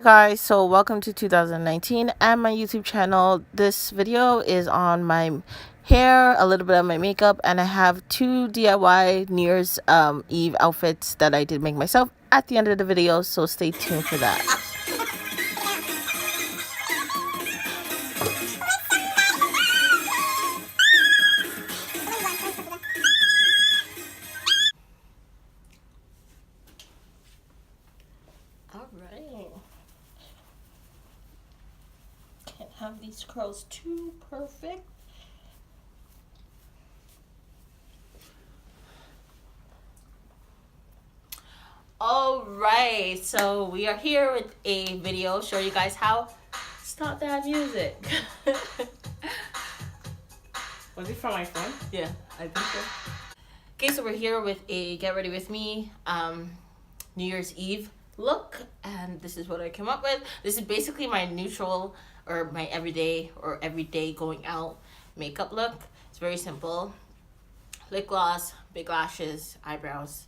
Guys, so welcome to 2019 and my YouTube channel. This video is on my hair, a little bit of my makeup, and I have two DIY New Year's Eve outfits that I did make myself at the end of the video, so stay tuned for that. Alright. Can't have these curls too perfect. Alright, so we are here with a video showing you guys how. Stop that music. Was it from my phone? Yeah, I think so. Okay, so we're here with a get ready with me New Year's Eve look, and this is what I came up with. This is basically my neutral or my everyday going out makeup look. It's very simple. Lip gloss, big lashes, eyebrows,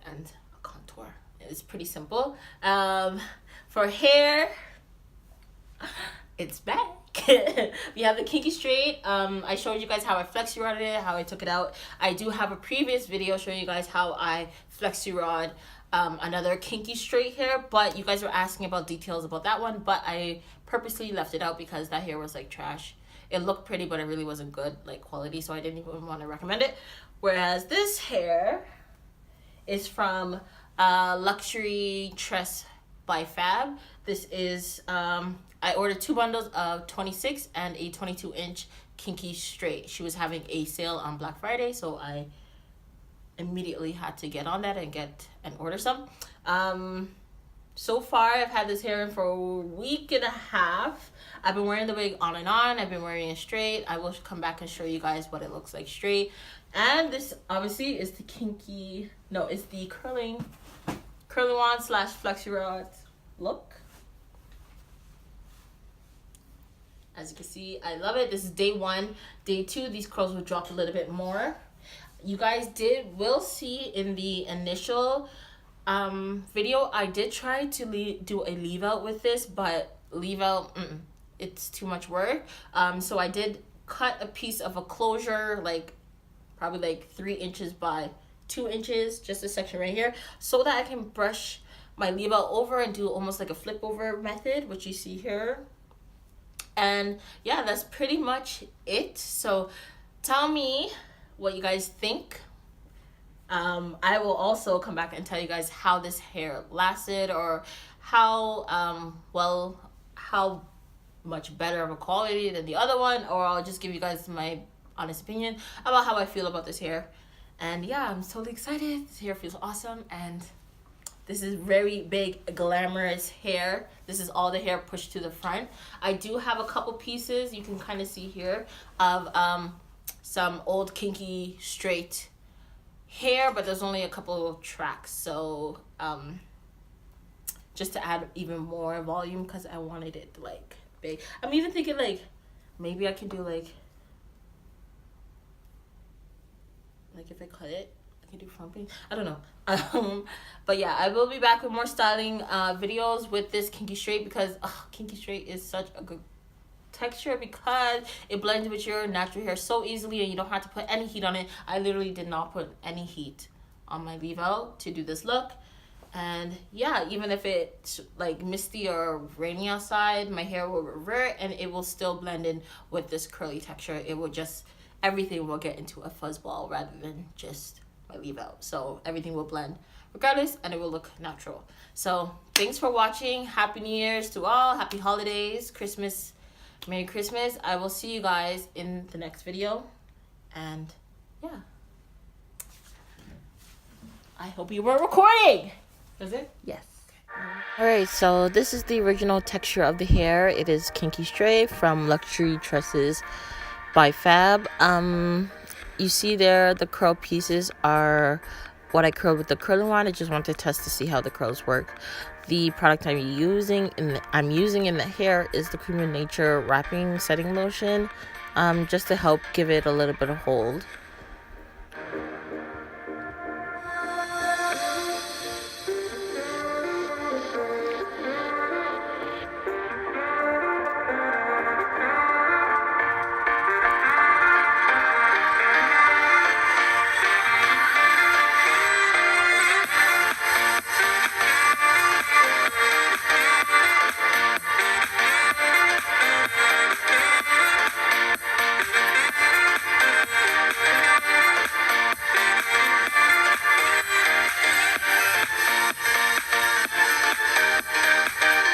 and a contour. It's pretty simple. For hair, it's back. We have the Kinky straight. I showed you guys how I flexi rodded it, how I took it out. I do have a previous video showing you guys how I flexi rod another Kinky straight hair, but you guys were asking about details about that one, but I purposely left it out because that hair was like trash. It looked pretty, but it really wasn't good like quality, so I didn't even want to recommend it. Whereas this hair is from Luxury Tresses by Fab. This is I ordered 2 bundles of 26 and a 22-inch Kinky straight. She was having a sale on Black Friday, so I immediately had to get on that and order some. So far I've had this hair in for a week and a half. I've been wearing the wig on and on. I've been wearing it straight. I will come back and show you guys what it looks like straight. And this obviously is the Kinky, no, it's the curling wand / flexi rod look. As you can see, I love it. This is day 1. Day 2, these curls will drop a little bit more. You guys will see in the initial video, I did try to do a leave out with this, but leave out, it's too much work. So I did cut a piece of a closure, like probably like 3 inches by 2 inches, just a section right here, so that I can brush my leave out over and do almost like a flip over method, which you see here. And yeah, that's pretty much it. So tell me what you guys think. I will also come back and tell you guys how this hair lasted, or how how much better of a quality than the other one, or I'll just give you guys my honest opinion about how I feel about this hair. And yeah, I'm totally excited. This hair feels awesome, and this is very big, glamorous hair. This is all the hair pushed to the front. I do have a couple pieces, you can kind of see here, of some old Kinky straight hair, but there's only a couple of tracks. So just to add even more volume, because I wanted it like big. I'm even thinking like maybe I can do like if I cut it, I can do frumping. I don't know. But yeah, I will be back with more styling videos with this Kinky straight, because Kinky straight is such a good texture, because it blends with your natural hair so easily, and you don't have to put any heat on it. I literally did not put any heat on my leave out to do this look. And yeah, even if it's like misty or rainy outside, my hair will revert and it will still blend in with this curly texture. It will just, everything will get into a fuzz ball rather than just my leave out. So everything will blend regardless, and it will look natural. So thanks for watching. Happy New Year's to all. Happy holidays, Christmas, Merry Christmas. I will see you guys in the next video. And yeah, I hope you were recording. Is it? Yes. Alright, so this is the original texture of the hair. It is Kinky straight from Luxury Tresses by Fab. You see there, the curl pieces are what I curled with the curling wand. I just want to test to see how the curls work. The product I'm using in the hair is the Cream of Nature wrapping setting lotion, just to help give it a little bit of hold.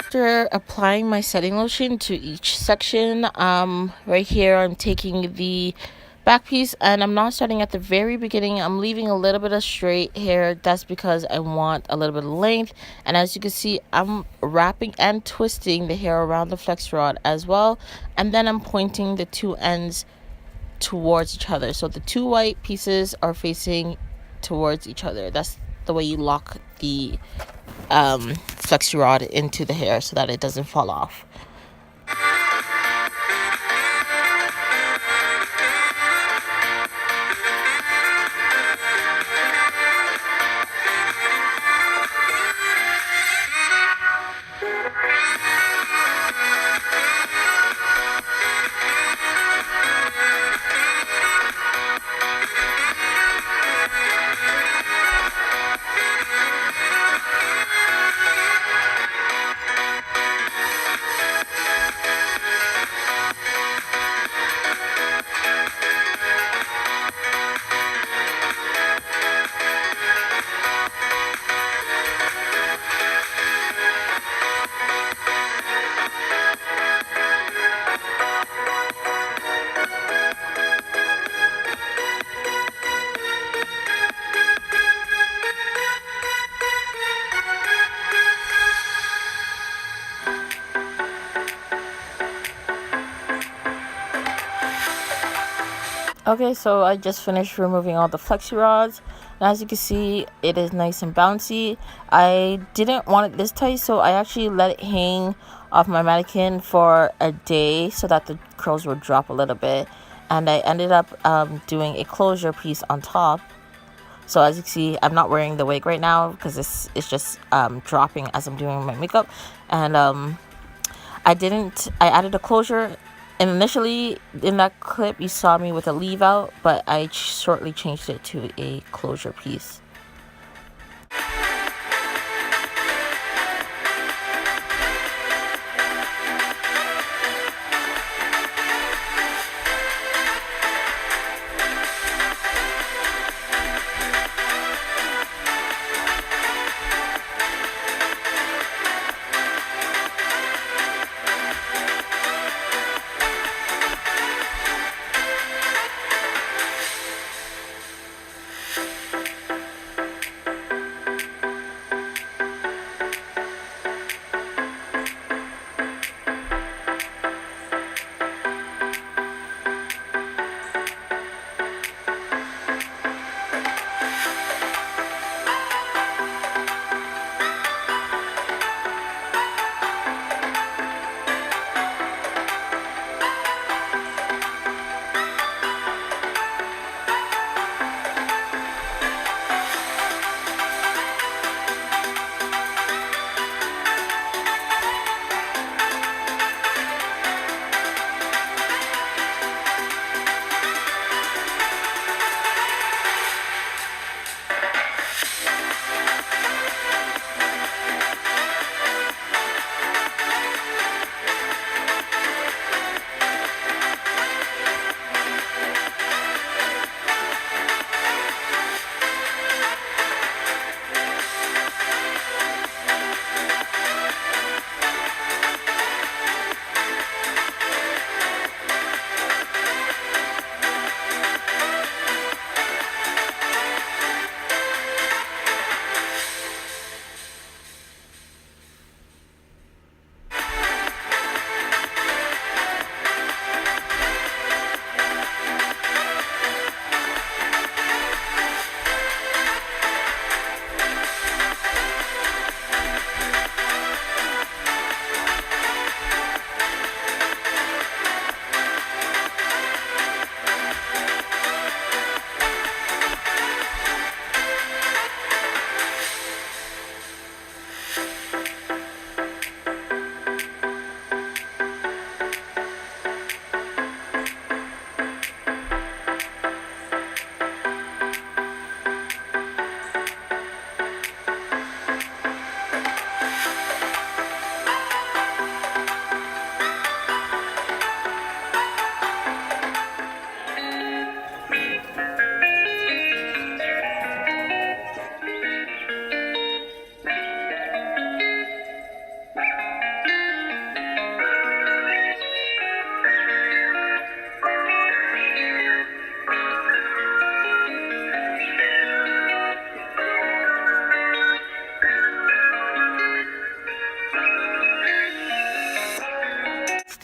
After applying my setting lotion to each section, right here I'm taking the back piece and I'm not starting at the very beginning. I'm leaving a little bit of straight hair. That's because I want a little bit of length, and as you can see, I'm wrapping and twisting the hair around the flex rod as well, and then I'm pointing the two ends towards each other, so the two white pieces are facing towards each other. That's the way you lock the flexi rod into the hair so that it doesn't fall off. Okay, so I just finished removing all the flexi rods, and as you can see, it is nice and bouncy. I didn't want it this tight, so I actually let it hang off my mannequin for a day so that the curls would drop a little bit, and I ended up doing a closure piece on top. So as you can see, I'm not wearing the wig right now because it's just dropping as I'm doing my makeup, and I added a closure, and initially in that clip you saw me with a leave out, but I shortly changed it to a closure piece.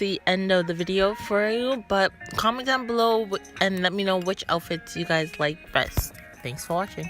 the end of the video for you, but comment down below and let me know which outfits you guys like best. Thanks for watching.